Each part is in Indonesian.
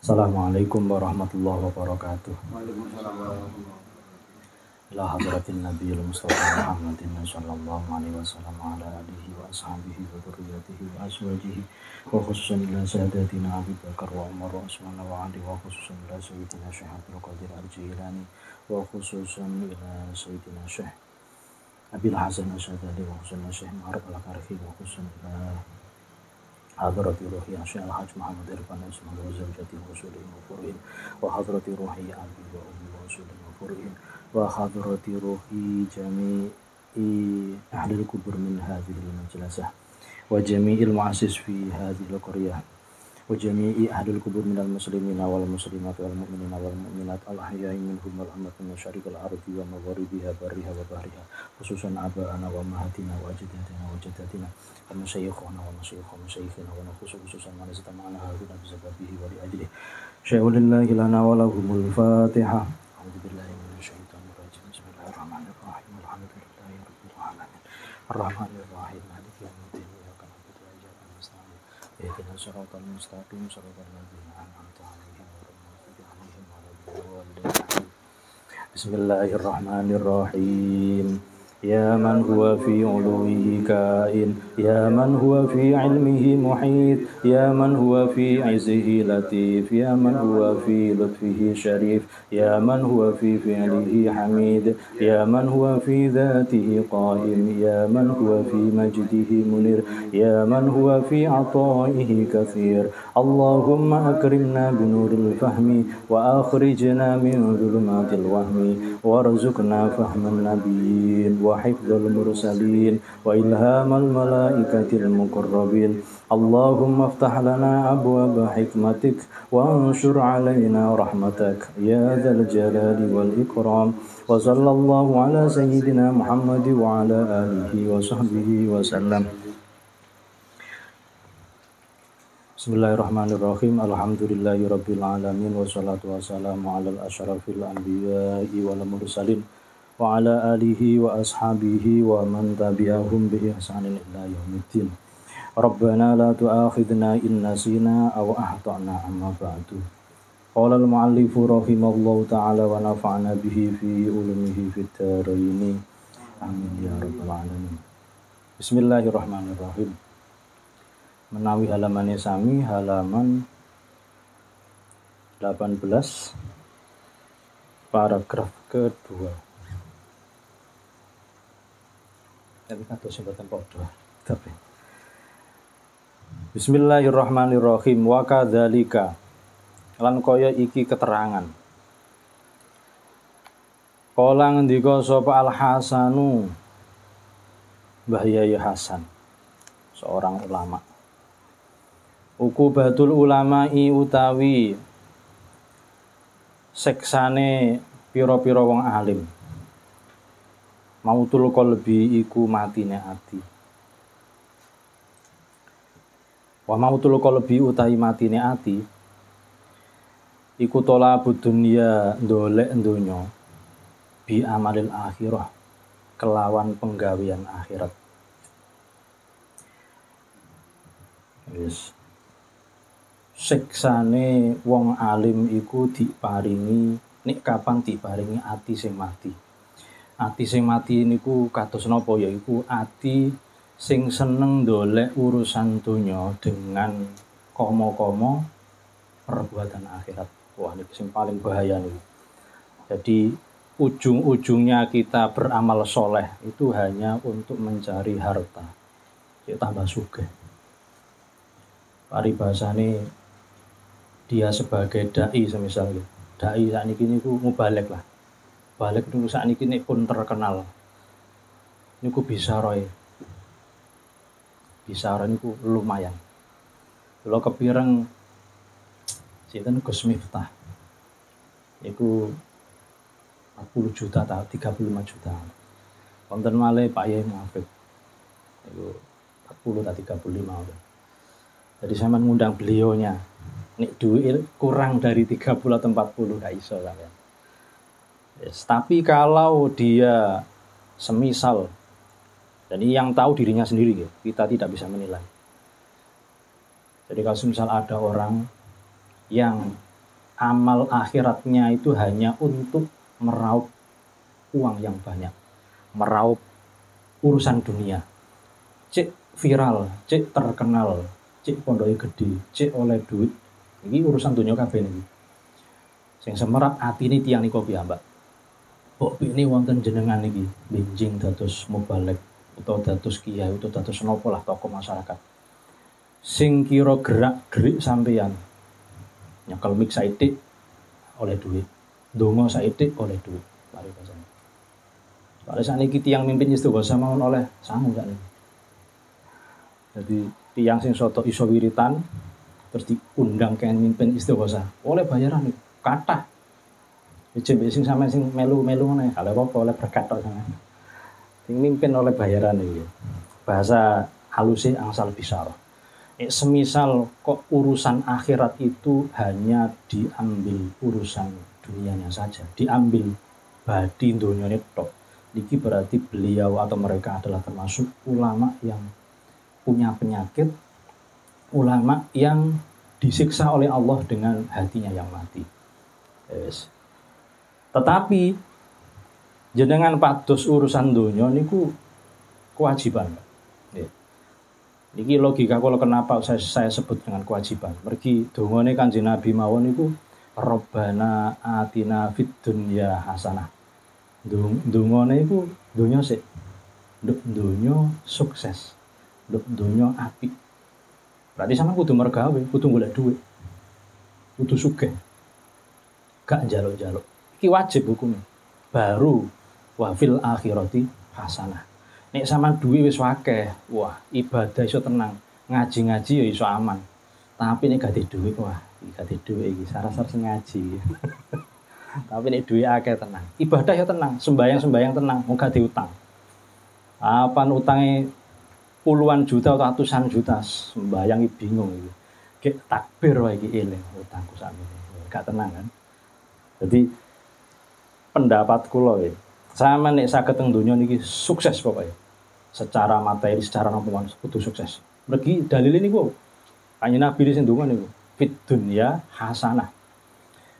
Assalamualaikum warahmatullahi wabarakatuh. Waalaikumsalam warahmatullahi wabarakatuh. Ila hadratin nabiyil mustafa Muhammadin sallallahu alaihi wasallam wa ala alihi wa ashabihi wa dhurriyyatihi wa azwajihi wa khususan ila sadatina Abu Bakar wa Umar wa Utsman wa Ali wa khususan ila sayyidina Syekh Abdul Qadir Al-Jilani wa khususan ila sayyidina Syekh Abil Hasan Asy'adili wa khususan ila Syekh Ma'ruf Al-Karhi wa khususan ila حضرة روحي عشان الحاج محمد إرفان اسمه وزوجته وسوله وفرهم وحضرة روحي أبي وأمي وسوله وفرهم وحضرة روحي جميع أهل الكبر من هذه المجلسة وجميع المؤسس في هذه القرية وجميع أهل الكبر من المسلمين والمسلمات والمؤمنين والمؤمنات الأحياء منهم والأموات من مشارق الأرض ومغاربها برها وبحرها خصوصا آباءنا وأمهاتنا وأجدادنا وجداتنا ومشايخنا ومشايخ مشايخنا ونخص خصوصا من استمعنا هنا بسببه ولأجله شيء لله لنا ولهم الفاتحة. أعوذ بالله من الشيطان الرجيم. بسم الله الرحمن الرحيم. الحمد لله رب العالمين الرحمن الرحيم مالك يوم الدين إياك نعبد وإياك نستعين اهدنا الصراط المستقيم صراط الذين أنعمت عليهم غير المغضوب عليهم ولا الضالين. بسم الله الرحمن الرحيم. يا من هو في علوه كائن يا من هو في علمه محيط يا من هو في عزه لطيف يا من هو في لطفه شريف يا من هو في فعله حميد يا من هو في ذاته قائم يا من هو في مجده منير يا من هو في عطائه كثير اللهم أكرمنا بنور الفهم وأخرجنا من ظلمات الوهم وارزقنا فهم النبيين وحفظ المرسلين وإلهام الملائكة المقربين اللهم افتح لنا أبواب حكمتك وانشر علينا رحمتك يا ذا الجلال والإكرام وصلى الله على سيدنا محمد وعلى آله وصحبه وسلم. Bismillahirrahmanirrahim. Alhamdulillahirabbil alamin wassalatu wassalamu alal asyrafil anbiya'i wal mursalin wa ala alihi wa ashabihi wa man tabi'ahum bi ihsanin ila yaumiddin. Rabbana la tu'akhidna in nasina aw akhtana amma ba'du. Qala al-mu'allifu rahimallahu ta'ala wa nafa'na bihi fi ulumihi fid dharain. Amin ya rabbal alamin. Bismillahirrahmanirrahim. Menawi halamannya sami halaman 18 paragraf kedua. Tapi kata sebatan podo. Tapi Bismillahirrahmanirrahim. Wa kadzalika lan kaya iki keterangan. Kala ngendika sapa Al Hasanu Mbah Yai Hasan, seorang ulama. Ukubatul ulama'i utawi seksane pira-pira wong alim. Mautul qalbi iku matine ati. Wa mautul qalbi utawi matine ati iku tolabud dunya ndolek donya bi amalil akhirah kelawan penggawean akhirat. Yes. Seksane wong alim iku diparingi nek kapan diparingi ati sing mati. Ati sing mati niku kados napa ya iku ati sing seneng ndolek urusan donya dengan komo-komo perbuatan akhirat. Wah niku sing paling bahaya niku. Jadi ujung-ujungnya kita beramal soleh itu hanya untuk mencari harta. Ya tambah sugih. Paribasane dia sebagai dai semisal gitu. Dai sakniki niku mubalek lah. Balik niku sakniki nek pun terkenal. Niku bisa roe. Bisa roe niku lumayan. Kalau kepireng sinten Gus Miftah. Iku 40 juta ta 35 juta. Wonten malih Pak Yai Muafik. Iku 40 ta 35. Jadi saya mengundang beliaunya. Nek duit kurang dari 30 atau 40 gak iso sampean. Yes, tapi kalau dia semisal dan ini yang tahu dirinya sendiri ya, kita tidak bisa menilai. Jadi kalau misal ada orang yang amal akhiratnya itu hanya untuk meraup uang yang banyak, meraup urusan dunia, cek viral, cek terkenal, cek pondoknya gede, cek oleh duit. Ini urusan dunia kabeh niki. Sing semerap atine tiyang niku piyambak. Kok ini wonten jenengan niki benjing dados mubalek utawa dados kiai utawa dados napa lah tokoh masyarakat. Sing kira gerak-gerik sampeyan nyekel mik saithik oleh duit, donga saithik oleh duit. Mari pasane. Kalau saniki tiyang mimpin istighosa mawon oleh sangu sakniki. Jadi tiyang sing soto iso wiritan terus diundang kenging mimpin istighosa oleh bayaran niku kathah. Jembek sing sampean sing melu-melu ngene, kalau apa oleh berkat tok sampean. Sing mimpin oleh bayaran iki. Bahasa halusnya angsal bisara. Semisal kok urusan akhirat itu hanya diambil urusan dunianya saja, diambil badi donyane tok. Niki berarti beliau atau mereka adalah termasuk ulama yang punya penyakit, ulama yang disiksa oleh Allah dengan hatinya yang mati. Yes. Tetapi jenengan pados urusan donya niku kewajiban. Niki logika kalau kenapa saya sebut dengan kewajiban. Mergi dongane Kanjeng Nabi mawon niku Rabbana atina fid dunya hasanah. Dongane iku donya sik. Donya sukses. Donya apik. Berarti sama kudu mergawe, kudu golek duit. Kudu sugih. Gak njaluk-njaluk. Iki wajib hukumnya. Baru wa fil akhirati hasanah. Nek sama duit wis akeh, wah ibadah iso tenang, ngaji-ngaji ya iso aman. Tapi nek gak duit, wah gak duit iki sarasar sing ngaji. Tapi nek duit akeh tenang, ibadah ya tenang, sembayang tenang, muga diutang. Apaan utangnya puluhan juta atau ratusan juta, sembayang bingung iki. Gek takbir wae iki eling utangku sakmene. Gak tenang kan. Jadi pendapat kula iki, sama nek saged teng donya niki sukses pokoknya. Secara materi, secara nopo kudu sukses. Mergi dalil niku Kanjeng Nabi sing ndonga niku, fit dunya hasanah.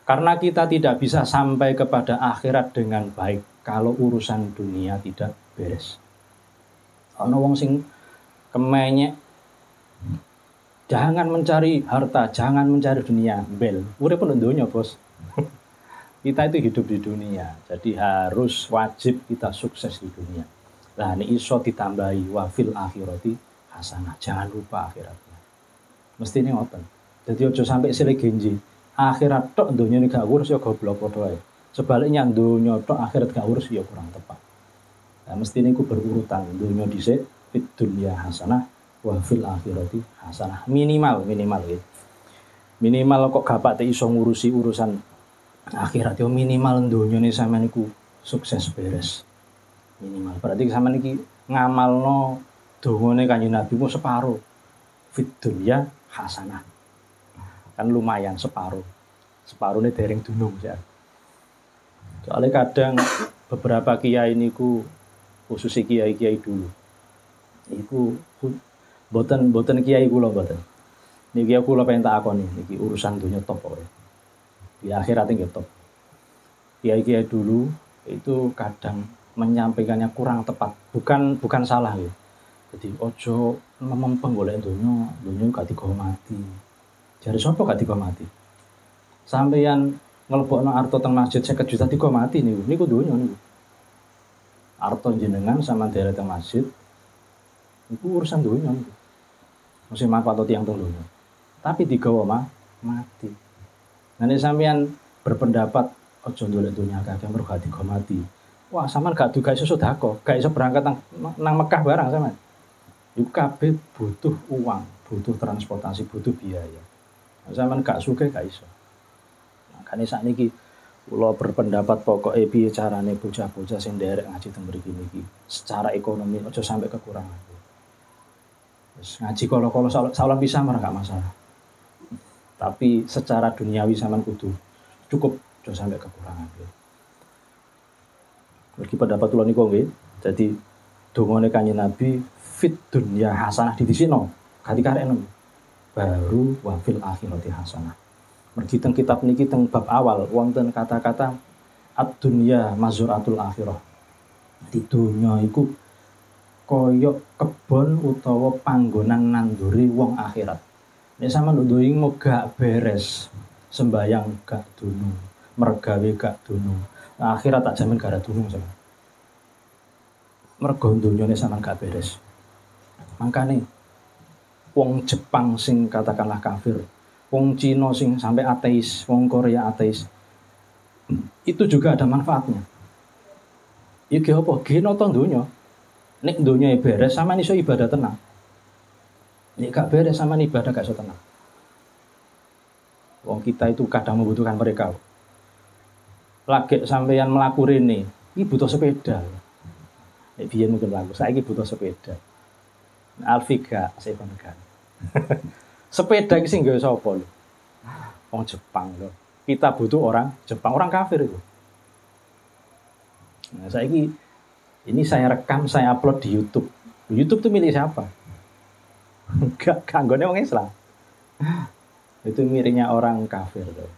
Karena kita tidak bisa sampai kepada akhirat dengan baik kalau urusan dunia tidak beres. Ana wong sing kemenyek, jangan mencari harta, jangan mencari dunia, bel. Urip pun donya, Bos. Kita itu hidup di dunia, jadi harus wajib kita sukses di dunia. Nah, ini iso ditambahi wafil akhirati hasanah. Jangan lupa akhiratnya. Mesti ini ngoten. Jadi ojo sampai sile genji. Akhirat tok dunia ini gak urus ya goblok padha wae. Sebaliknya dunia tok akhirat gak urus ya kurang tepat. Nah, mesti ini ku berurutan. Dunia dhisik, fit dunya hasanah, wafil akhirati hasanah. Minimal gitu. Minimal kok gak pate iso ngurusi urusan akhirat yo minimal donyane sampeyan niku sukses beres. Minimal. Berarti sampeyan iki ngamalno dongane Kanjeng Nabi ku separo. Fit dunya hasanah. Kan lumayan separo. Separone dereng dunung ya. Soalnya kadang beberapa kiai niku khusus kiai-kiai dulu. Iku boten kiai kula boten. Niki kula pengen tak akoni niki urusan dunya top pokoke. Di akhirat nggih top. Kiai-kiai dulu itu kadang menyampaikannya kurang tepat, bukan salah ya. Jadi ojo mempeng golek donya gak digawa mati. Jare sapa gak digawa mati? Sampeyan nglebokno arto teng masjid 50 juta digawa mati niku donya niku. Arto jenengan sama daerah teng masjid niku urusan donya niku. Mesti manfaat tiyang teng donya. Tapi digawa mati. Nek sampeyan berpendapat ojo ndolek donya akeh mergo gak digawa mati. Wah, sampean gak iso sedekah, gak iso berangkat nang Mekah barang sampean. Iku kabeh butuh uang, butuh transportasi, butuh biaya. Sampean gak sugih gak iso. Makane sakniki kula berpendapat pokoke piye carane bocah-bocah sing nderek ngaji teng mriki niki secara ekonomi aja sampai kekurangan. Wis ngaji kala-kala salah bisa gak masalah. Tapi secara duniawi sampean kudu cukup aja sampai kekurangan. Mergi pendapat kula niku nggih. Jadi dongane Kanjeng Nabi fit dunya hasanah didhisikno, gak dikarekno. Baru wa fil akhirati hasanah. Mergi teng kitab niki teng bab awal wonten kata-kata ad-dunya mazuratul akhirah. Di dunya iku kaya kebon utawa panggonan nanduri wong akhirat. Nek sampean nduri mau gak beres, sembayang gak dunung, mergawe gak dunung. Nah, akhirat tak jamin gak ada dunung sama. Mergo dunyane sampean gak beres. Makane wong Jepang sing katakanlah kafir, wong Cina sing sampai ateis, wong Korea ateis, itu juga ada manfaatnya. Iki apa? Ge nonton donya. Nek donya beres sampean iso ibadah tenang. Nek gak beres sampean ibadah gak iso tenang. Wong kita itu kadang membutuhkan mereka. Lagi sampeyan mlaku rene, iki butuh sepeda. Nek biyen mungkin laku, saiki butuh sepeda. Alfiga, sebenarnya. Sepeda iki sing gawe sapa lho? Wong Jepang lho. Kita butuh orang Jepang, orang kafir itu. Nah, saiki ini saya rekam, saya upload di YouTube. YouTube itu milik siapa? Enggak, kanggone wong Islam. Itu miliknya orang kafir loh.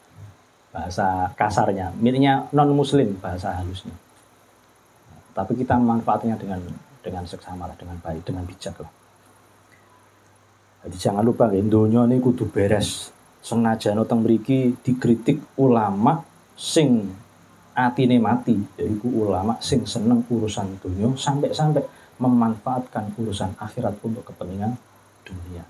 Bahasa kasarnya, miliknya non muslim bahasa halusnya. Tapi kita memanfaatnya dengan seksama lah, dengan baik, dengan bijak lah. Jadi jangan lupa ya, donya ini kudu beres. Senajan teng mriki dikritik ulama sing atine mati, yaitu ulama sing seneng urusan dunia sampai memanfaatkan urusan akhirat untuk kepentingan dunia.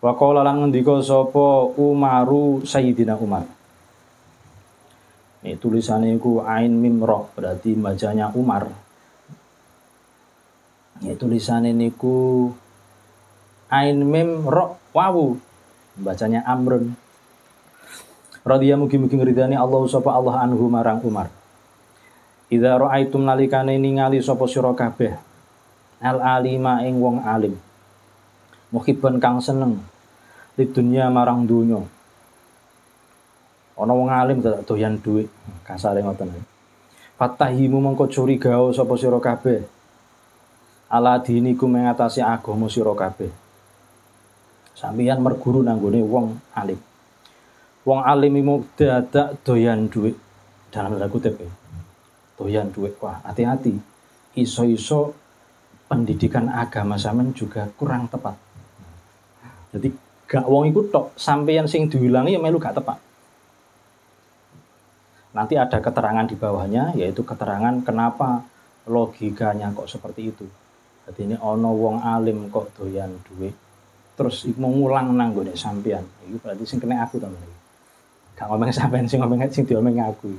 Wa qala lan ngendika sapa Umaru Sayyidina Umar. Ini tulisannya iku Ain Mim Ra, berarti bacanya Umar. Ini tulisannya niku Ain Mim Ra wawu, bacanya Amrun. Radhiya mugi-mugi ngridani Allah sapa Allah anhu marang Umar. Idza ra'aitum nalikane ningali sapa sira kabeh al alima ing wong alim. Muhibban kang seneng di dunia marang dunya. Ana wong alim tak doyan dhuwit, kasare ngoten. Fatahimu mongko curiga sapa sira kabeh. Ala diniku mengatasi agama sira kabeh. Sampeyan merguru nanggone wong alim. Wong alim iku dadak doyan dhuwit. Dalam tanda kutip ya. Doyan dhuwit. Wah, hati-hati. Iso-iso pendidikan agama sampean juga kurang tepat. Jadi gak wong iku tok, sampeyan sing diulangi ya melu gak tepat. Nanti ada keterangan di bawahnya, yaitu keterangan kenapa logikanya kok seperti itu. Jadi ini ono wong alim kok doyan duit, terus mau ngulang nanggone sampean. Itu berarti sing kena aku teman. Gak ngomong sampean, sing ngomong sing diomong aku.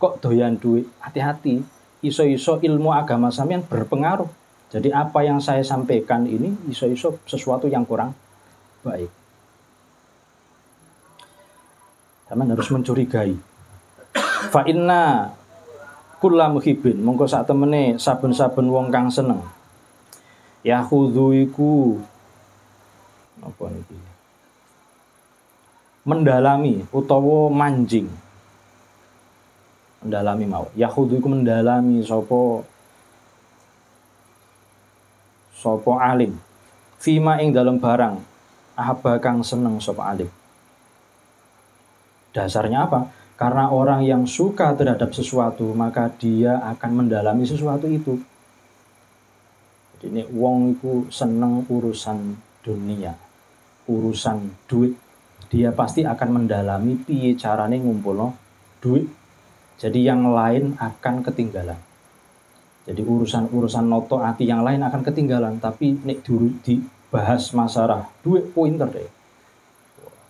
Kok doyan duit? Hati-hati. Iso-iso ilmu agama sampean berpengaruh. Jadi apa yang saya sampaikan ini iso-iso sesuatu yang kurang baik. Sampean harus mencurigai. Fa inna kulla muhibbin mongko sak temene saben-saben wong kang seneng yakhudhu iku apa iki mendalami utawa manjing mendalami mau yakhudhu iku mendalami sapa alim fima ing dalam barang ahaba kang seneng sapa alim. Dasarnya apa? Karena orang yang suka terhadap sesuatu, maka dia akan mendalami sesuatu itu. Jadi ini wong itu seneng urusan dunia, urusan duit. Dia pasti akan mendalami piye carane ngumpulno duit. Jadi yang lain akan ketinggalan. Jadi urusan noto ati yang lain akan ketinggalan. Tapi nek dulu dibahas masalah duit pointer deh.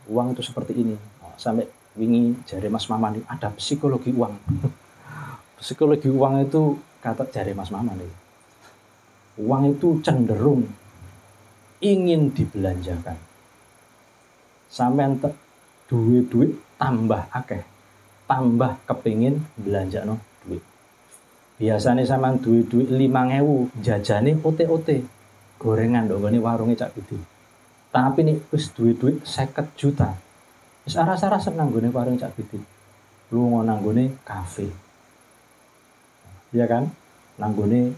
Uang itu seperti ini. Sampai wingi jare Mas Maman ada psikologi uang. Psikologi uang itu kata jare Mas Maman itu. Uang itu cenderung ingin dibelanjakan. Sampean duit tambah akeh, tambah kepingin belanjakno duit. Biasanya sampean duit 5.000 jajane OT gorengan ndok ngene warunge Cak Budi. Tapi nih wis duit 50 juta. Wis arah-arah seneng nggone warung Cak Bidi. Lunga nanggone kafe. Iya kan? Nanggone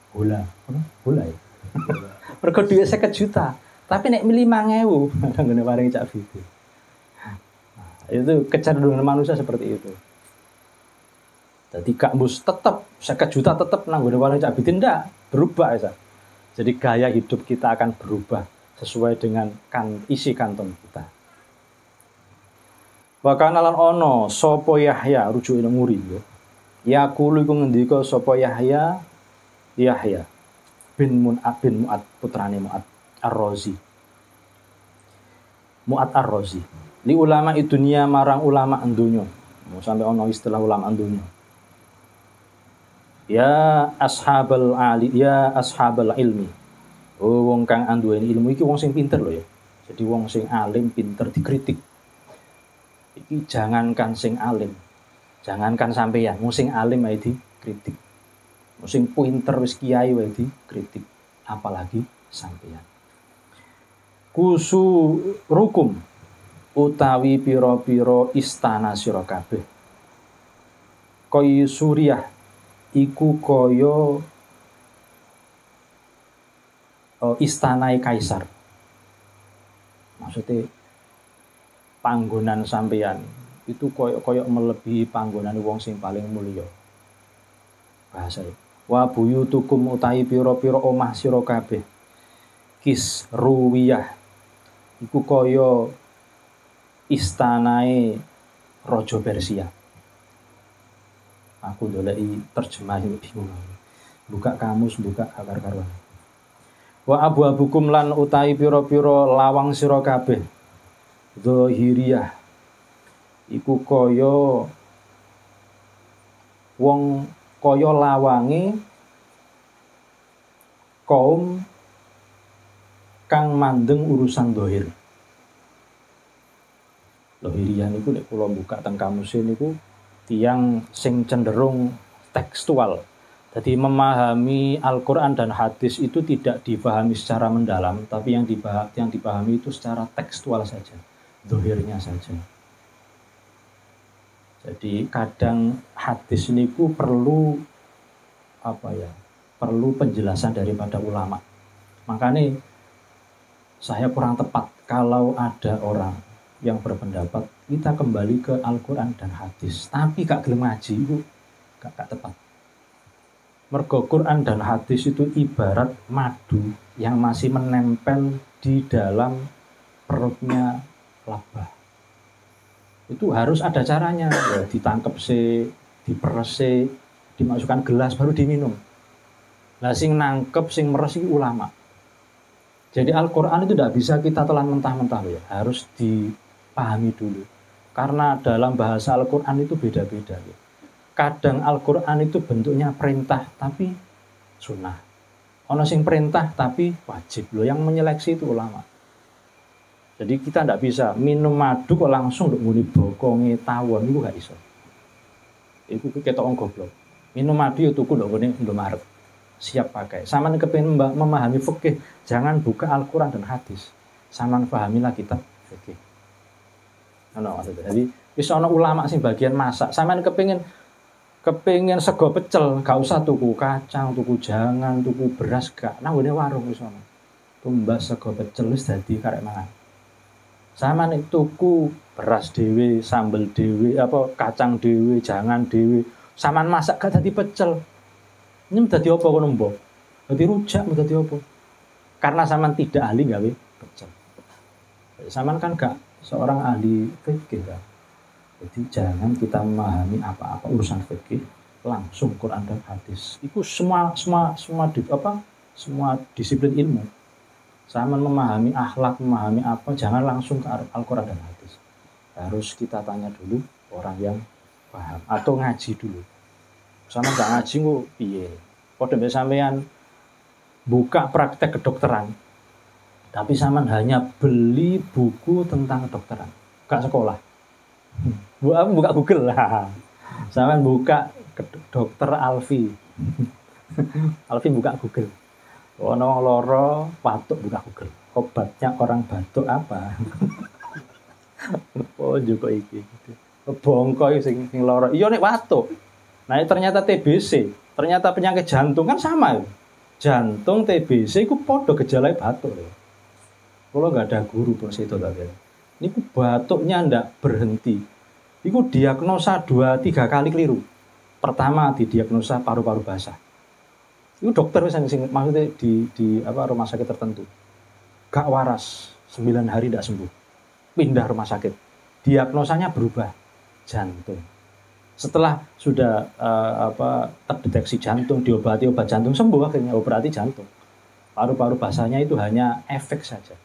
bola. Apa? Bola ya. Mergo dhuwit 50 juta. Tapi nek 5.000 nanggone warung Cak Bidi. Itu kecenderungan manusia seperti itu. Jadi gak mus tetap 50 juta tetap nanggone warung Cak Bidin ndak berubah ya. Jadi gaya hidup kita akan berubah sesuai dengan isi kantong kita. Bahkan lan ono sapa Yahya rujuk ing muri yo. Yaqulu iku ngendika sapa Yahya bin Mu'ad putrane Mu'ad Ar-Razi. Mu'ad Ar-Razi. Li ulama dunya marang ulama donya. Sampai ono istilah ulama donya. Ya ashabal ilmi. Oh wong kang anduweni ilmu iki wong sing pinter lho ya. Jadi wong sing alim pinter dikritik. Iki jangankan sing alim. Jangankan sampeyan, wong sing alim ae dikritik. Wong sing pinter wis kiai wae dikritik, apalagi sampeyan. Kusu rukum utawi pira-pira istana sira kabeh. Kaya Suriah iku kaya istanae kaisar. Maksudnya panggonan sampeyan itu koyok melebihi panggonan wong sing paling mulya. Bahasa wa buyutukum utahi pira-pira omah sira kabeh. Kisruwiyah iku kaya istanae raja Persia. Aku ndoleki terjemah iki bingung. Buka kamus, buka akar karuan. Wa abu-abukum lan utahi pira-pira lawang sira kabeh. Zahiriyah iku kaya wong kaya lawange kaum kang mandeng urusan zahir. Zahiriyah niku nek kula buka teng kamus niku tiyang sing cenderung tekstual. Jadi memahami Al-Quran dan hadis itu tidak dipahami secara mendalam, tapi yang dipahami itu secara tekstual saja, zahirnya saja. Jadi kadang hadis niku perlu perlu penjelasan daripada ulama. Makanya saya kurang tepat kalau ada orang yang berpendapat kita kembali ke Al-Quran dan hadis, tapi gak gelem ngaji itu gak tepat. Mergo Quran dan hadis itu ibarat madu yang masih menempel di dalam perutnya lebah. Itu harus ada caranya, ya, ditangkep diperes dimasukkan gelas baru diminum. Lah sing nangkep sing meres iki ulama. Jadi Al-Quran itu tidak bisa kita telan mentah-mentah ya, harus dipahami dulu. Karena dalam bahasa Al-Quran itu beda-beda ya. Kadang Al-Quran itu bentuknya perintah tapi sunnah. Ono sing perintah tapi wajib loh, yang menyeleksi itu ulama. Jadi kita tidak bisa minum madu kok langsung untuk nguni bokonge tawon itu gak iso. Itu ketok goblok. Minum madu ya tuku ndok ngene Indomaret. Siap pakai. Saman kepengin memahami fikih, jangan buka Al-Quran dan hadis. Saman pahamilah kitab fikih. Ono maksudnya. Jadi wis ono ulama sing bagian masak. Saman kepengin sego pecel, gak usah tuku kacang, tuku jangan, tuku beras, gak nang ngene warung wis ono. Tumbas sego pecel wis dadi karek mangan. Sama nek tuku beras dhewe, sambel dhewe, kacang dhewe, jangan dhewe. Saman masak gak dadi pecel. Ini dadi apa kono mbok? Dadi rujak dadi apa? Karena saman tidak ahli gawe pecel. Saman kan gak seorang ahli fikih kan. Jadi jangan kita memahami apa-apa urusan fikih langsung Quran dan hadis. Itu semua disiplin ilmu. Sama memahami akhlak, memahami apa, jangan langsung ke Al-Quran dan hadis. Harus kita tanya dulu orang yang paham atau ngaji dulu. Sama gak ngaji kok piye. Padha mbek sampean buka praktek kedokteran. Tapi sama hanya beli buku tentang kedokteran, gak sekolah. Buka Google lah. Sama buka dokter Alfi. Alfi buka Google. Ono loro batuk buka Google. Obatnya orang batuk apa? Oh juga iki. Bongkoi sing loro. Iya nek batuk. Nah ternyata TBC. Ternyata penyakit jantung kan sama ya. Jantung TBC itu podo gejala batuk. Kalau nggak ada guru pun situ tapi. niku batuknya ndak berhenti. Iku diagnosa 2-3 kali keliru. Pertama didiagnosa paru-paru basah. Itu dokter wis sing maksudnya di rumah sakit tertentu. Gak waras, 9 hari tidak sembuh. Pindah rumah sakit. Diagnosanya berubah, jantung. Setelah sudah terdeteksi jantung, diobati obat jantung sembuh akhirnya, berarti jantung. Paru-paru basahnya itu hanya efek saja.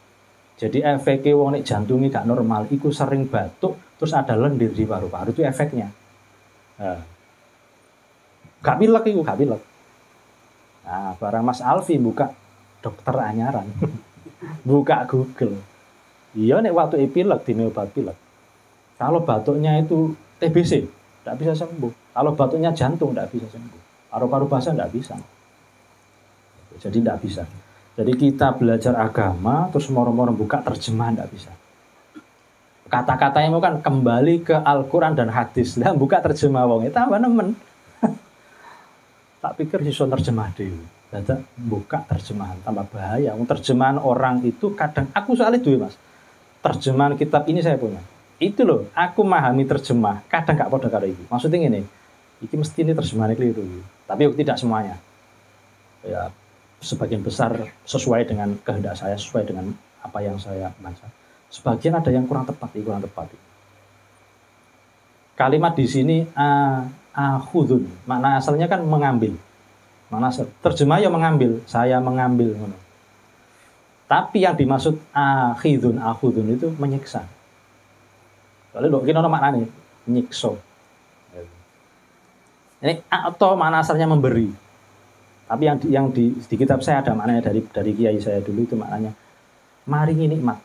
Jadi efeknya wong nek jantungnya gak normal, iku sering batuk, terus ada lendir di paru-paru, itu efeknya. Gak pilek iku, gak pilek. Nah, barang Mas Alfi buka dokter anyaran. Buka Google. Iya nek waktu pilek dine obat pilek. Kalau batuknya itu TBC, tidak bisa sembuh. Kalau batuknya jantung tidak bisa sembuh. Paru-paru basah tidak bisa. Jadi tidak bisa. Jadi kita belajar agama terus moro-moro buka terjemahan tidak bisa. Kata-katanya mau kan kembali ke Al-Quran dan hadis. Lah buka terjemah wong itu tambah nemen. Tak pikir sison terjemah dhewe. Dadak buka terjemahan tambah bahaya. Terjemahan orang itu kadang aku soalnya duwe Mas. Terjemahan kitab ini saya punya. Itu loh, aku memahami terjemah, kadang gak padha karo iki. Maksudnya ngene, iki mesti ini terjemahannya keliru. Tapi tidak semuanya. Ya, sebagian besar sesuai dengan kehendak saya, sesuai dengan apa yang saya baca. Sebagian ada yang kurang tepat. Kalimat di sini akhudun, makna asalnya kan mengambil. Makna terjemah ya mengambil, saya mengambil. Tapi yang dimaksud akhudun itu menyiksa. Kalau kita ada maknanya nyiksa. Ini atau makna asalnya memberi. Tapi yang di kitab saya ada maknanya dari kiai saya dulu itu maknanya maringi nikmat.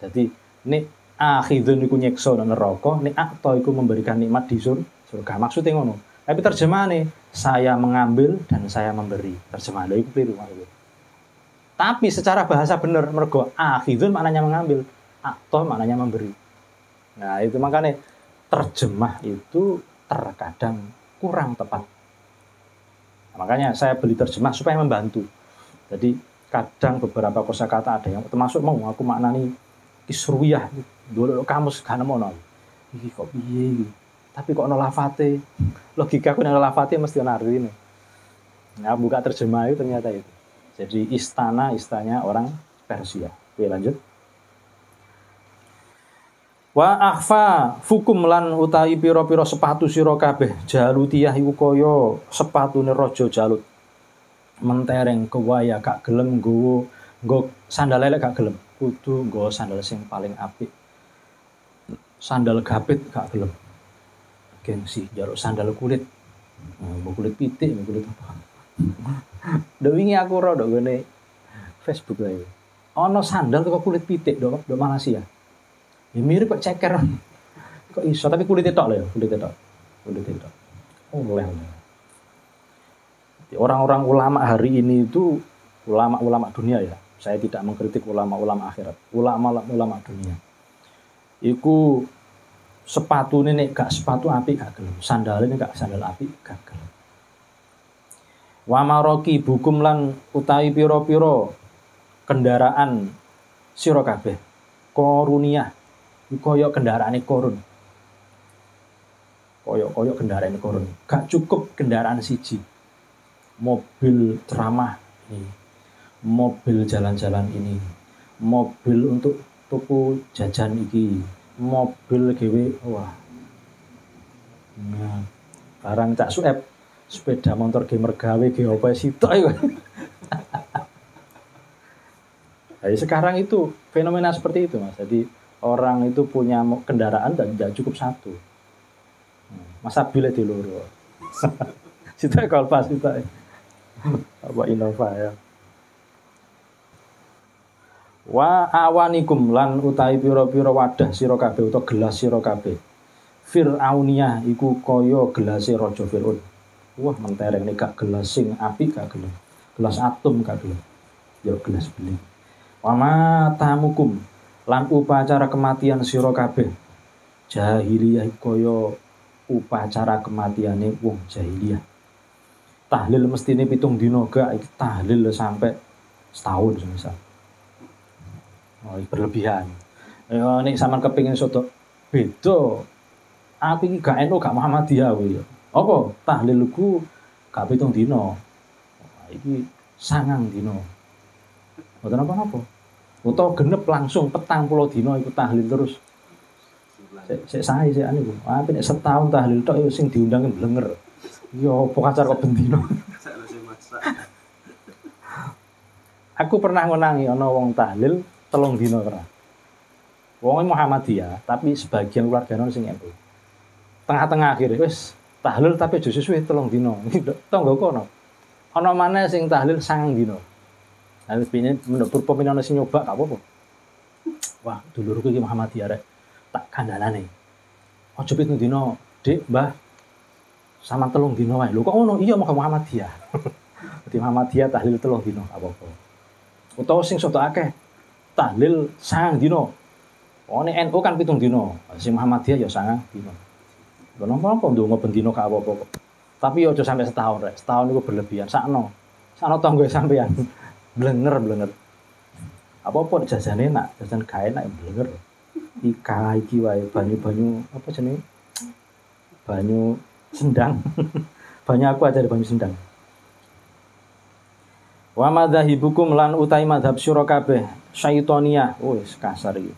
Jadi ini akhidun iku nyiksa nang neraka, nek akto iku memberikan nikmat di surga. Maksudnya ngono. Tapi terjemahane saya mengambil dan saya memberi. Terjemahan iku keliru maksudnya. Tapi secara bahasa benar mergo akhidun maknanya mengambil, akto maknanya memberi. Nah, itu makanya terjemah itu terkadang kurang tepat. Nah, makanya saya beli terjemah supaya membantu. Jadi kadang beberapa kosakata ada yang termasuk mau aku maknani kisruyah dulu kamus gak nemono. Iki kok piye iki? Tapi kok ono lafate. Logika aku nang lafate mesti ono artine. Nah, buka terjemah itu ternyata itu. Jadi istana orang Persia. Oke, lanjut. Wa akhfa fukum lan utahi pira-pira sepatu sira kabeh jalutiyah iku kaya sepatune raja Jalut. Mentereng kewaya gak gelem nggo sandal elek gak gelem. Kudu nggo sandal sing paling apik. Sandal gapit gak gelem. Gengsi jaluk sandal kulit. Kulit pitik, kulit apa. Ndok wingi aku ro ndok ngene Facebook ae. Ana sandal kok kulit pitik ndok Malaysia. Ya mirip kok ceker. Kok iso tapi kulitnya tok lho ya, kulitnya tok. Oleh. Orang-orang ulama hari ini itu ulama-ulama dunia ya. Saya tidak mengkritik ulama-ulama akhirat. Ulama-ulama dunia. Iku sepatune nek gak sepatu apik gak gelem. Sandale nek gak sandal apik gak gelem. Wa maroki bukum lan utawi pira-pira kendaraan sira kabeh. Koruniyah koyok kendaraane korun. Koyok kendaraane korun. Gak cukup kendaraan siji. Mobil ceramah ini. Mobil jalan-jalan ini. Mobil untuk tuku jajan iki. Mobil gawe wah. Nah, barang Cak Sueb sepeda motor gamer gawe apa sitok iku. Jadi sekarang itu fenomena seperti itu Mas. Jadi orang itu punya kendaraan dan tidak cukup satu. Masa bila di loro. Situ kalau pas itu. Apa Innova ya. Wa awanikum lan utahi pira-pira wadah sira kabeh utawa gelas sira kabeh. Fir'auniyah iku kaya gelase raja Firaun. Wah mentereng nek gak gelas sing apik gak gelem. Gelas atom gak gelem. Ya gelas beling. Wa matamukum lan upacara kematian sira kabeh jahiliyah kaya upacara kematiane wong jahiliyah. Tahlil mestine 7 dina gak iki tahlil sampai setahun misal. Oh, berlebihan. Ya nek sampean kepengin soto beda. Aku iki gak NU gak Muhammadiyah kuwi ya. Apa tahlilku gak 7 dina. Iki 9 dina. Mboten apa-apa. Utawa genep langsung 40 dina iku tahlil terus. Sik sae sik anu. Nek setahun tahlil tok ya sing diundang blenger. Ya apa kacar kok bendina. Aku pernah ngonangi ana wong tahlil 3 dina pernah. Wong Muhammadiyah, tapi sebagian keluargane sing NU. Tengah-tengah akhir wis tahlil tapi aja suwe 3 dina. Tanggoku ana. Ana maneh sing tahlil 9 dina. Habis pine menurut purpamine sing nyoba gak apa-apa. Wah, dulurku iki Muhammadiyah rek. Tak kandhanane. Aja 7 dina, Dik, Mbah. Sama 3 dina wae. Lho kok ngono? Iya mau Muhammadiyah. Di Muhammadiyah tahlil 3 dina gak apa-apa. Utawa sing soto akeh tahlil 9 dina. Oh nek NU kan 7 dina. Sing Muhammadiyah ya 9 dina. Lho napa ndonga ben dina gak apa-apa kok. Tapi aja sampai setahun rek. Setahun iku berlebihan. Sakno tanggo sampean. Blenger. Apa-apa jajane enak, jajan gawe enak blenger. Iki wae banyu apa jenenge? Banyu sendang. Banyu aku aja ada banyu sendang. Wa madzahibukum lan utai madhab sira kabeh syaitoniyah. Wis kasar iki.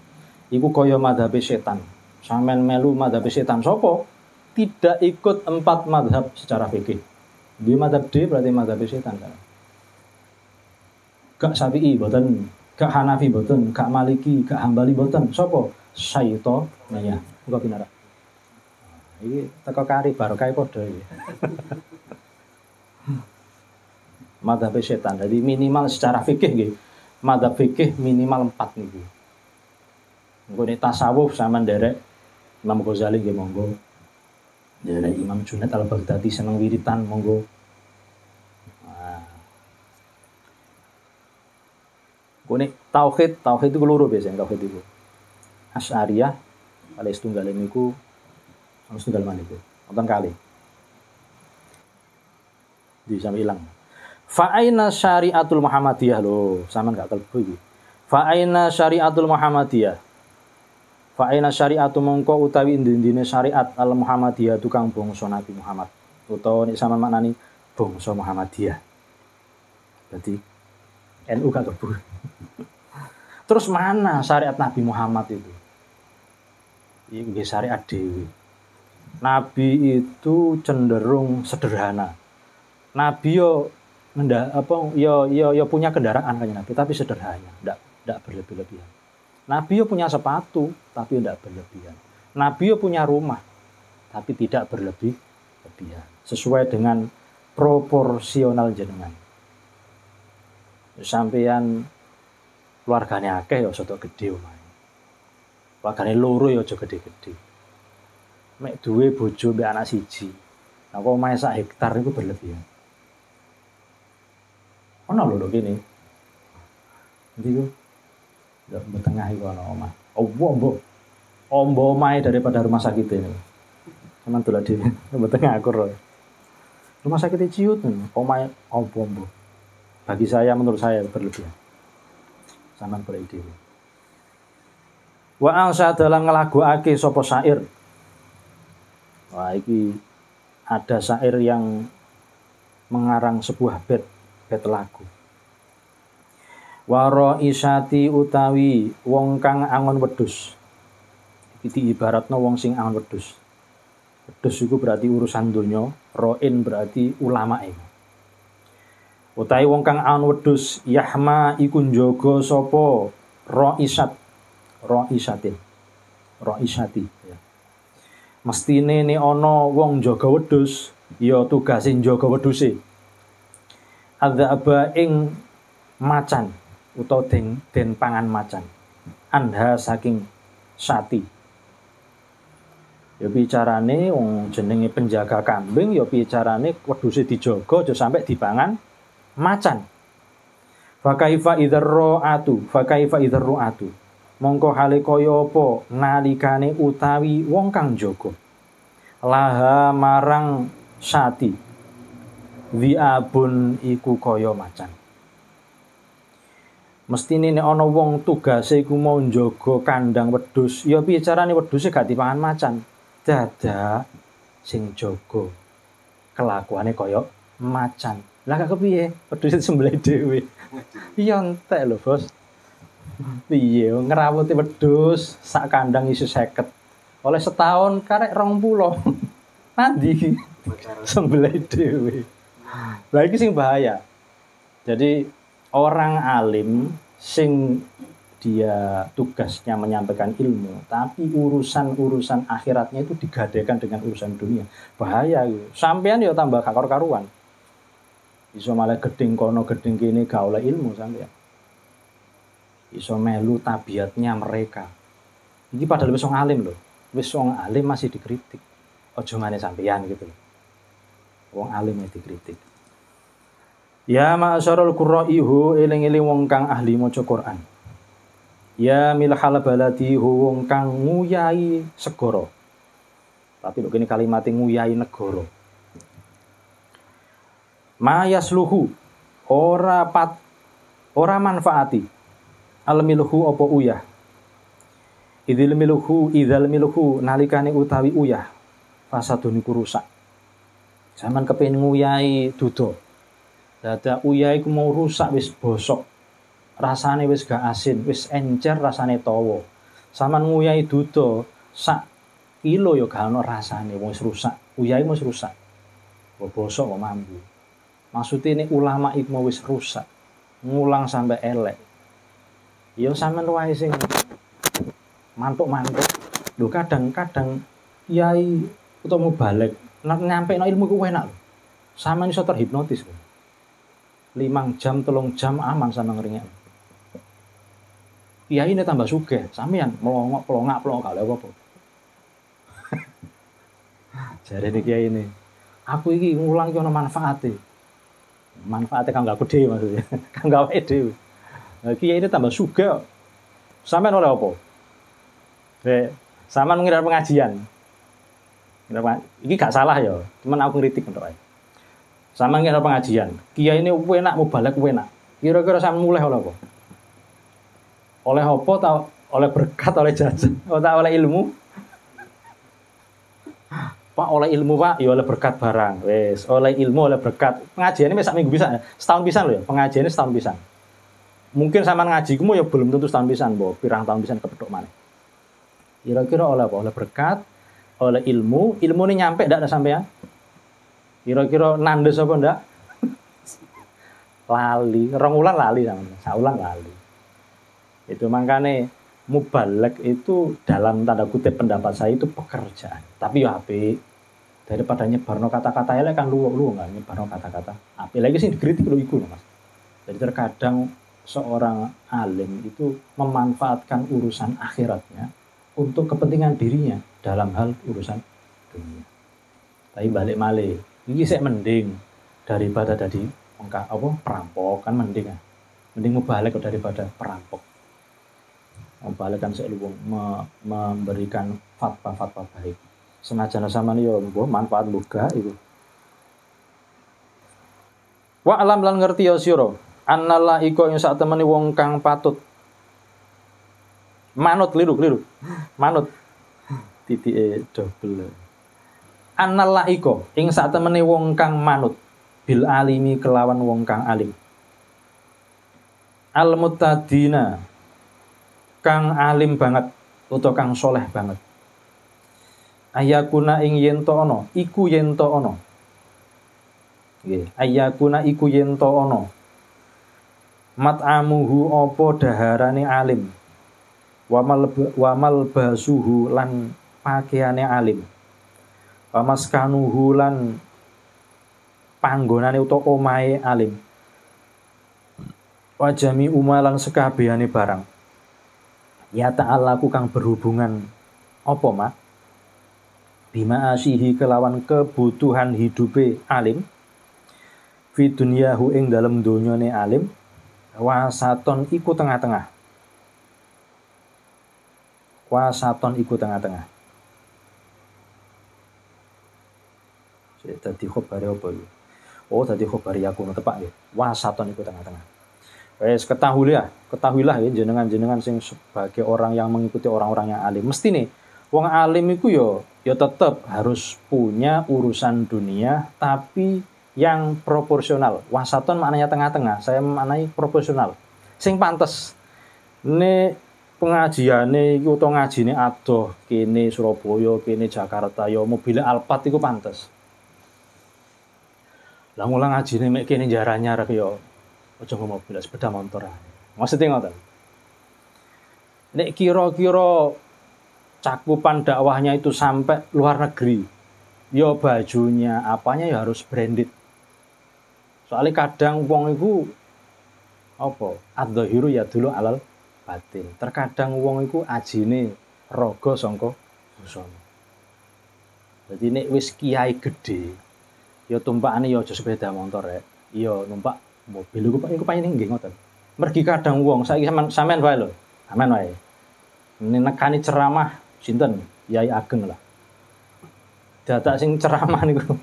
Iku kaya madhabe setan. Sampeyan melu madhabe setan sapa? Tidak ikut 4 madhab secara fikih. Di madhab D berarti madhabe setan kan. Gak Syafi'i boten, gak Hanafi boten, gak Maliki, gak Hambali boten. Sapa? Syaitoniyah. Engko pinara. Iki teko kari barokah padha iki. Madhab setan. Jadi minimal secara fikih nggih. Madhab fikih minimal 4 niku. Engko nek tasawuf sampean nderek Imam Ghazali nggih monggo. Nderek Imam Junaid Al-Baghdadi seneng wiritan monggo. Kone tauhid itu loro biasanya tauhid itu. Asy'ariyah kali setunggal niku ana setunggal maniku. Wonten kali. Di sampe ilang. Fa aina syariatul Muhammadiyah lho, sampean gak kelbu iki. Fa aina syariatul Muhammadiyah. Fa aina syariatu mongko utawi indine syariat al Muhammadiyah tukang bangsa Nabi Muhammad. Utawa nek sampean maknani bangsa Muhammadiyah. Berarti NU gak kelbu. Terus mana syariat Nabi Muhammad itu? Ini syariat dewi. Nabi itu cenderung sederhana. Nabi yo punya kendaraan kan Nabi, tapi sederhana, tidak berlebih-lebihan. Nabi yo punya sepatu, tapi tidak berlebihan. Nabi yo punya rumah, tapi tidak berlebih-lebihan. Sesuai dengan proporsional jenengan. Sampeyan keluargane akeh ya soto gedhe omahe. Keluargane loro ya aja gedhe-gedhe. Mek duwe bojo mbek anak siji. Nah kok omahe sak hektar niku berlebihan. Ono lho kene. Ndi ku? Ya tengah iku ana omah. Ombo omahe daripada rumah sakit ini. Sampeyan dolan dhewe. Mbok tengah akur. Rumah sakit ciut omahe ombo. Bagi saya menurut saya berlebihan. Sampeyan boleh dhewe. Wa angsa dalam nglaguake sapa syair. Wah iki ada syair yang mengarang sebuah bait lagu. Waro isyati utawi wong kang angon wedhus. Iki diibaratno wong sing angon wedhus. Wedhus iku berarti urusan donya, roin berarti ulamae. Utawi wong kang angon wedhus yahma iku njaga sapa roisati ya. Mestine nek ana wong njaga wedhus ya tugase njaga wedhuse. Adzaba ing macan utawa den pangan macan. Anha saking sati. Ya bicarane wong jenenge penjaga kambing ya bicarane wedhuse dijaga aja sampai dipangan macan. Fakaifa idzar ru'atu. Mongko hale kaya apa nalikane utawi wong kang jaga. Laha marang sati. Wi'abun iku kaya macan. Mestine nek ana wong tugase iku mau njaga kandang wedhus, ya piye carane wedhuse gak dipangan macan. Dadak sing jaga kelakuane kaya macan. Lah kok piye? Wedhus disembelih dhewe. Iya entek lho, Bos. Piye ngerawuti wedhus sak kandang iso 50. Oleh setahun karek 20. Nandi sembelih dhewe. Lah iki sing bahaya. Jadi orang alim sing dia tugasnya menyampaikan ilmu, tapi urusan-urusan akhiratnya itu digadaikan dengan urusan dunia. Bahaya gitu. Sampean ya tambah kakor-karuan. Iso malah gedeng kono gedeng kene gak oleh ilmu sampean. Iso melu tabiatnya mereka. Iki padahal wis wong alim lho. Wis wong alim masih dikritik. Aja ngene sampean gitu. Wong alim dikritik. Ya ma'asyarul qurra'ihu eling-eling wong kang ahli maca Quran. Ya milhal baladi wong kang nguyahi segara. Tapi lho kene kalimat nguyahi negara. Ma yasluhu ora manfaati. Al milhu apa uyah. Idzal milhu nalikane utawi uyah. Fasadun iku rusak. Zaman kepengin nguyahi duda. Dadak uyah iku mau rusak wis bosok. Rasane wis gak asin, wis encer rasane tawa. Saman nguyahi duda sak kilo ya gak ono rasane wis rusak. Uyah iku wis rusak. Bosok kok mambu. Maksudnya ini ulama iku mau wis rusak. Ngulang sampai elek. Ya sampean wae sing mantuk-mantuk. Lho kadang-kadang kiai utawa balik nyampe ilmu ku enak lho. Sampean iso terhipnotis lho. 5 jam, 3 jam aman sama ngeringek. Kiai ini tambah sugih, sampean melongok gak apa-apa. Jarene kiai ini, aku iki ngulang ki ono manfaate. Manfaate kang gak gede maksudnya, kang gawe dhewe. Nah, kiai ini tambah sugih. Sampean oleh apa? Sampean ngira pengajian. Iki gak salah ya, cuman aku ngritik mentok ae. Sama ngira pengajian. Kiai ini enak mau balik enak. Kira-kira sama mulai oleh apa? Oleh apa tau? Oleh berkat, oleh jajan, atau oleh ilmu? Pak oleh ilmu Pak, ya oleh berkat barang. Wes, oleh ilmu, oleh berkat. Pengajian ini sak minggu bisa, setahun pisan loh ya. Pengajian ini setahun pisan. Mungkin sama ngaji kamu ya belum tentu setahun pisan, boh. Pirang tahun pisan kepethuk maneh. Kira-kira oleh apa? Oleh berkat, oleh ilmu. Ilmu ini nyampe ndak ada sampean? Kira-kira nandes apa ndak? Lali, rong ulang lali sampean. Saulang lali. Itu makanya mubalek itu dalam tanda kutip pendapat saya itu pekerjaan. Tapi ya apik. Daripada nyebarno kata-kata elek kan lu enggak nyebarno kata-kata. Apik lagi sih dikritik lho iku Mas. Jadi terkadang seorang alim itu memanfaatkan urusan akhiratnya untuk kepentingan dirinya dalam hal urusan dunia. Tapi balik malih, ini saya mending daripada tadi perampok kan mending ya. Mending mubalik daripada perampok. Mubalik kan saya luwung memberikan fatwa-fatwa baik. Senajan sama nih yo manfaat buka itu. Wa alam lan ngerti ya sira, annala iko ing sak temene wong kang patut manut kliru. Manut titike double. Annala iko ing sak temene wong kang manut bil alimi kelawan wong kang alim. Al mutadina kang alim banget utawa kang soleh banget. Ayakuna ing yen to ana, iku yen to ana. Nggih, ayakuna iku yen to ana. Mat'amuhu apa daharane alim. Wamal basuhu lan pakaiane alim. Wamaskanuhu lan panggonane utawa omahe alim. Wajami umalan sekabehane barang. Ya ta'alaku kang berhubungan apa mak? Bima asihi kelawan kebutuhan hidupe alim. Fi dunyahu ing dalem donyane alim. Wasaton iku tengah-tengah. Wasaton iku tengah-tengah. Dadi khobare apa iki? Oh, dadi khobare aku tepak nggih. Wasaton iku tengah-tengah. Wes ketahuilah ya jenengan-jenengan sing sebagai orang yang mengikuti orang-orang yang alim. Mesti nih wong alim iku yo tetep harus punya urusan dunia tapi yang proporsional. Wasaton maknanya tengah-tengah, saya maknai proporsional. Sing pantes. Nek pengajiane iki utawa ngajine adoh kene Surabaya, kene Jakarta ya mobil Alphard iku pantes. Lah mulang ngajine mek kene jaranyar ya aja nggo mobil sepeda motor ae. Maksudnya ngoten. Nek kira-kira cakupan dakwahnya itu sampai luar negeri, ya bajunya apanya ya harus branded. Soalnya kadang wong iku apa? Adzahiru ya dulu alal batin. Terkadang wong iku ajine raga sangka busana. Dadi nek wis kiai gede, ya tumpakane ya aja sepeda motor rek. Ya numpak mobil iku paling nggih ngoten. Mergi kadang wong saiki sampean wae lho. Sampean wae. Ini nekani ceramah sinten? Yai Ageng lah. Dadak sing ceramah niku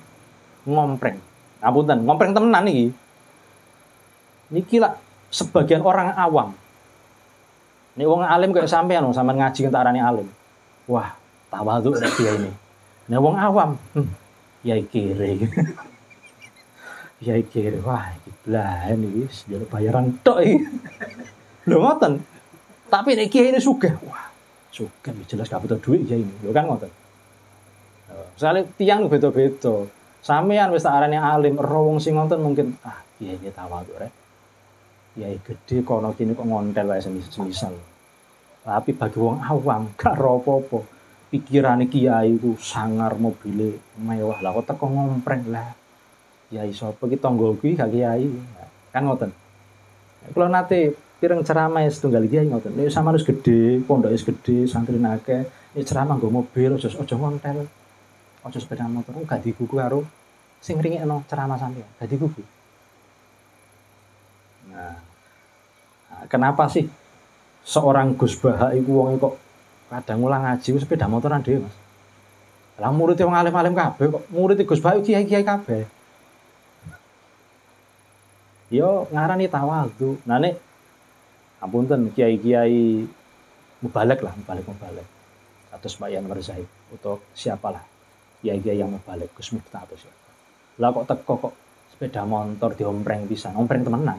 ngompreng. Ngapunten, ngompreng temenan iki. Niki lah sebagian orang awam. Nek wong alim kayak sampean ngaji tak arani alim. Wah, tawadhu rek kiai ini. Nek wong awam, yai kere. Yai kere, wah iki blahen iki njaluk bayaran tok iki. Lho ngoten. Tapi nek kiai ini sugih, wah, sugih jelas gak butuh duit kiai ini. Lho kan ngoten. Soale tiyang beda-beda. Sampean wis tak arani alim, ero wong sing ngoten mungkin kiai iki tawadhu rek. Kiai gede kono kene kok ngontel wae semisal. Tapi bagi wong awam gak ro apa-apa. Pikirane kiai ku sangar mobile mewah lah kok teko ngompreng lah. Kiai sapa ki tangga kuwi gak kiai. Kan ngoten. Kula nate pireng ceramah setunggal kiai ngoten. Nek sampeyan wis gedhe, pondoke wis gedhe, santri akeh, nek ceramah nggo mobil aja ngontel. Aja sepeda motor gak digugu karo sing ringekno ceramah sampeyan. Gak digugu. Nah, kenapa sih seorang Gus Baha iku wong kok kadang mulang ngaji sepeda motoran dhewe, Mas? Lah murid wong alim-alim kabeh kok murid Gus Baha kiai-kiai kabeh. Yo ngarani tawadhu. Nah nek apunten kiai-kiai mubalek. Atau Pak Yanwar Zaid atau siapalah kiai-kiai yang mubalek Gus Miftah atau siapa. Lah kok teko kok sepeda motor diompreng pisan, ompreng temenan.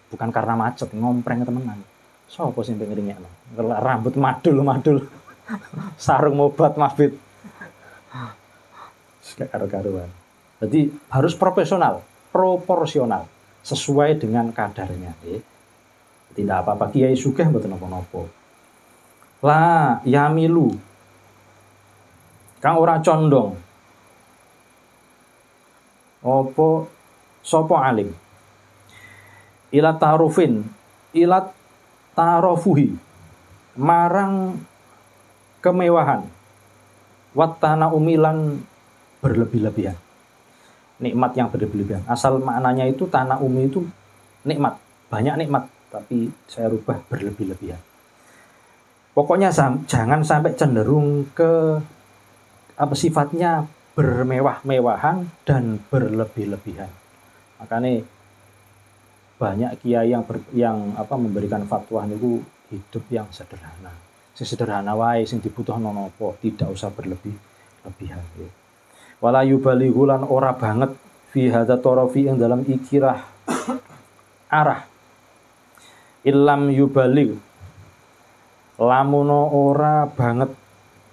Bukan karena macet, ngompreng temenan. Sopo sing pengen ngene? Rambut madul. Sarung mobat mabit. Karu-karuan. Jadi harus profesional, proporsional, sesuai dengan kadarnya. Tidak apa-apa kiai sugih mboten napa-napa. Lah yamilu. Kang ora condong. Apa sapa alim? Ila tarofuhi marang kemewahan watana umilan berlebih-lebihan, nikmat yang berlebih-lebihan. Asal maknanya itu tanah umi itu nikmat, banyak nikmat, tapi saya rubah berlebih-lebihan. Pokoknya jangan sampai cenderung ke sifatnya bermewah-mewahan dan berlebih-lebihan. Makanya banyak kiai yang memberikan fatwa niku hidup yang sederhana. Sing sederhana wae sing dibutuhno napa, tidak usah berlebih-lebihan. Wala yubalighu lan ora banget fi hadza tarafi ing dalam ikirah arah. Illam yubaligh lamuno ora banget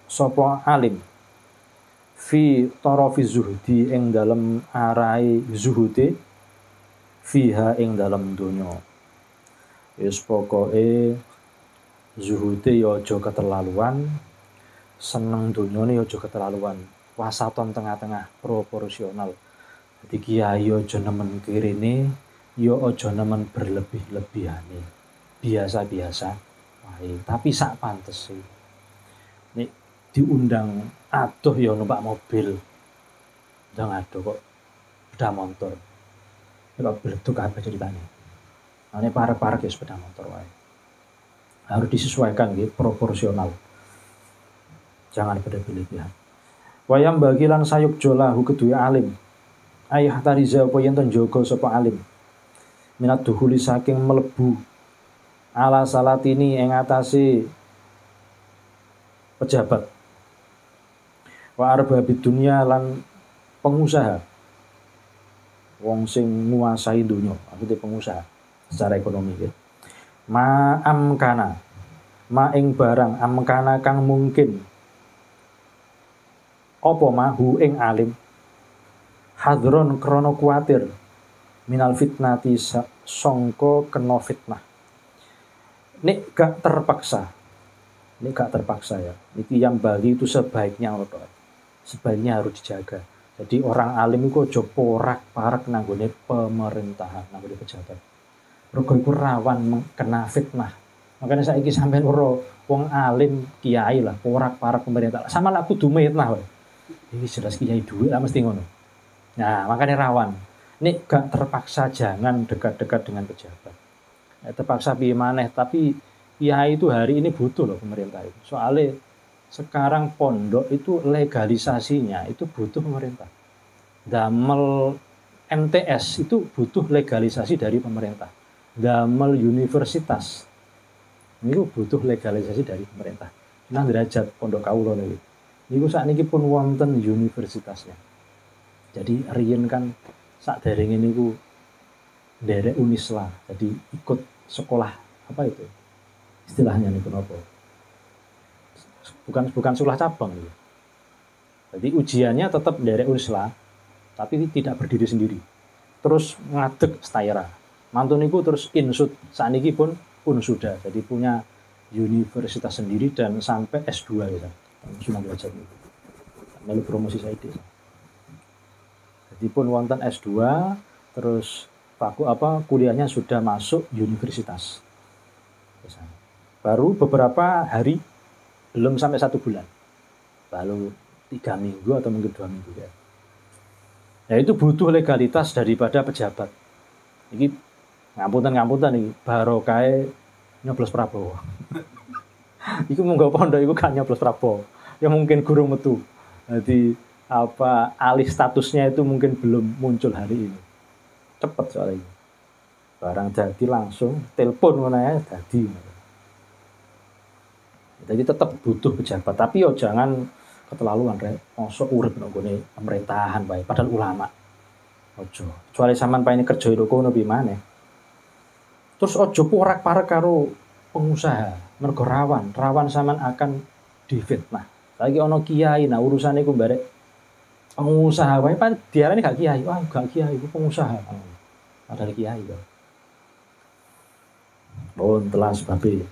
sapa alim fi tarafi zuhdi ing dalam arahe zuhude fiha ing dalam donya. Wis pokoke zuhude ya aja keterlaluan, seneng donyane ya aja keterlaluan. Wasaton tengah-tengah, proporsional. Jadi kiai aja nemen kirene, ya aja nemen berlebih-lebihane. Biasa-biasa wae, tapi sak pantese. Nek diundang adoh ya numpak mobil. Ndang adoh kok sepeda motor. Kalau beleduk apa ceritanya? Ini parek-parek ya sepeda motor wae. Harus disesuaikan gitu, proporsional. Jangan berlebihan. Wayam bagilan sayuk jolahu kedua alim. Ayah tariza apa yen ten jaga sapa alim. minat duhuli saking melebu ala salatini ing atase pejabat wa arbabid dunya lan pengusaha wong sing nguasai dunya maksudnya pengusaha secara ekonomi ya. Ma amkana ma ing barang amkana kang mungkin apa mahu ing alim hadron krono kuatir minal fitnati songko kena fitnah. Nek gak terpaksa ya. Niki yang bagi itu sebaiknya harus dijaga. Jadi orang alim itu aja porak-parak nanggone pemerintahan, nanggone pejabat. Mergo iku rawan kena fitnah. Makanya saiki sampean ora wong alim kiai lah porak-parak pemerintah. Sama lah kudu fitnah wae. Iki jelas kiai duit lah mesti ngono. Nah, makanya rawan. Nek gak terpaksa jangan dekat-dekat dengan pejabat. Terpaksa piye maneh, tapi kiai itu hari ini butuh loh pemerintah itu. Soalnya sekarang pondok itu legalisasinya itu butuh pemerintah. Damel MTS itu butuh legalisasi dari pemerintah. Damel universitas itu butuh legalisasi dari pemerintah. Nah derajat pondok kawula niku. Niku sakniki pun wonten universitasnya. Jadi riyen kan sakderenge niku nderek Unisla. Jadi ikut sekolah apa itu? Istilahnya niku napa? Bukan sekolah cabang gitu. Jadi ujiannya tetap dari Unisla, tapi tidak berdiri sendiri. Terus ngadeg Staira. Mantun niku terus insut sakniki pun sudah. Jadi punya universitas sendiri dan sampai S2 ya. Sunan derajat niku. Melu promosi saiki. Jadi pun wonten S2 terus kuliahnya sudah masuk universitas. Baru beberapa hari belum sampai 1 bulan, lalu 3 minggu atau mungkin 2 minggu ya. Ya itu butuh legalitas daripada pejabat. Ini ngapunten iki barokahe nyoblos Prabowo. Iku monggo pondok iku kan nyoblos Prabowo. Ya mungkin gurung metu. Jadi alih statusnya itu mungkin belum muncul hari ini. Cepet soalnya ini. Barang jadi langsung telepon ngono ya dadi. Jadi tetap butuh pejabat, tapi yo jangan keterlaluan rek. Mosok urip nang gone pemerintahan bae padahal ulama. Ojo. Kecuali sampean paene kerja itu kono piye maneh. Terus ojo porak-parak karo pengusaha, mergo rawan sampean akan difitnah. Lagi ono kiai nah urusane iku barek pengusaha wae pan diarani gak kiai. Wah, gak kiai, iku pengusaha. Padahal kiai kok. Telah sebabe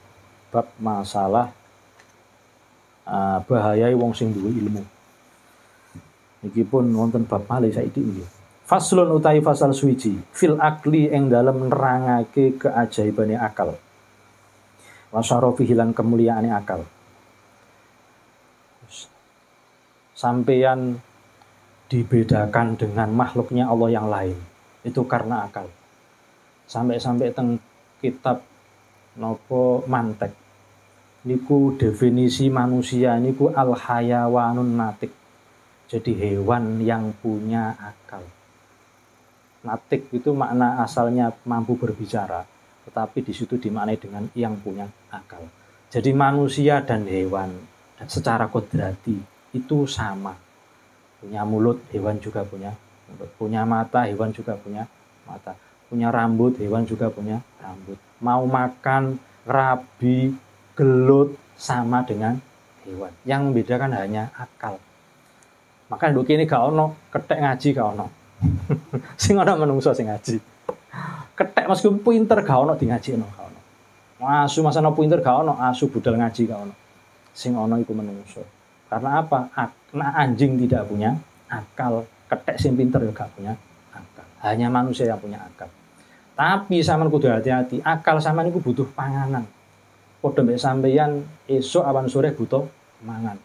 bab masalah bahayai wong sing duwe ilmu. Niki pun wonten bab malih saiki nggih. Faslun utawi fasal suwiji fil akli ing dalem nerangake keajaibane akal. Wa syarafi hilang kemuliaane akal. Sampeyan dibedakan dengan makhluknya Allah yang lain itu karena akal. Sampai teng kitab nopo mantek niku definisi manusia niku al hayawanun natik. Jadi hewan yang punya akal. Natik itu makna asalnya mampu berbicara, tetapi di situ dimaknai dengan yang punya akal. Jadi manusia dan hewan secara kodrati itu sama. Punya mulut, hewan juga punya mulut. Punya mata, hewan juga punya mata. Punya rambut, hewan juga punya rambut. Mau makan, rabi, gelut sama dengan hewan. Yang membedakan hanya akal. Maka nduk ini gak ono kethek ngaji gak ono. Sing ana menungso sing ngaji. Kethek meskipun pinter gak ono di ngajino gak ono. Asu masana pinter gak ono, asu budal ngaji gak ono. Sing ono iku menungso. Karena apa? Nah, anjing tidak punya akal, kethek sing pinter juga gak punya akal. Hanya manusia yang punya akal. Tapi sampean kudu hati-hati, akal sampean iku butuh panganan. Padha mek sampeyan esuk awan sore butuh mangan.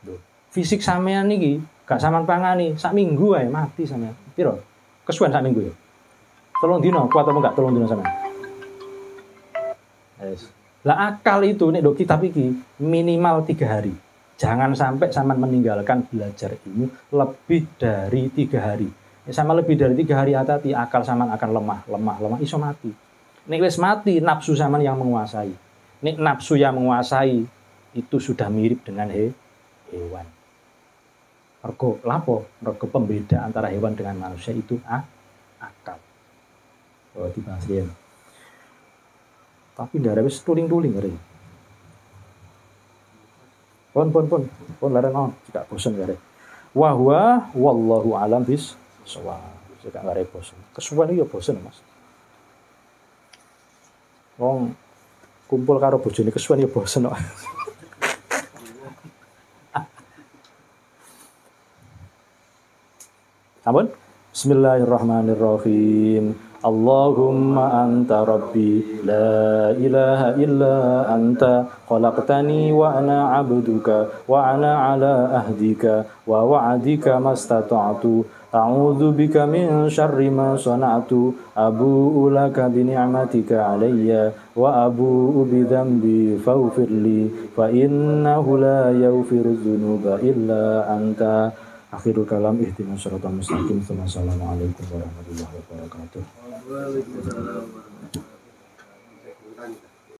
Lho, fisik sampeyan niki gak sampean pangani, sak minggu wae mati sampeyan. Piro? Kesuwen sak minggu ya. 3 dino, kuat apa enggak 3 dino sampeyan? Yes. Lah akal itu nek ndok kitab iki minimal 3 hari. Jangan sampai sampean meninggalkan belajar ilmu lebih dari 3 hari. Sama lebih dari 3 hari hati akal sampean akan lemah iso mati. Nek wis mati nafsu sampean yang menguasai. Nek nafsu yang menguasai itu sudah mirip dengan hewan. Mergo lapo? Mergo pembeda antara hewan dengan manusia itu akal. Oh dibahas ya. Tapi ndare wis tuling-tuling ngeri. Pon laren on, tidak bosan gare. Wa huwa wallahu alam bis sawab. Tidak gare bosan. Kesuwen ya bosan, Mas. Wong kumpul karo bojone kesuwen ya bosan kok. Ampun. Bismillahirrahmanirrahim. Allahumma anta rabbi la ilaha illa anta khalaqtani wa ana 'abduka wa ana 'ala ahdika wa wa'dika mastata'tu a'udzu bika min syarri ma sana'tu abu'u laka bi ni'matika 'alayya wa abu'u bi dhanbi faghfirli fa innahu la yaghfiru dzunuba illa anta. Akhirul kalam ihdinas siratal mustaqim. Wassalamualaikum warahmatullahi wabarakatuh. Waalaikumsalam.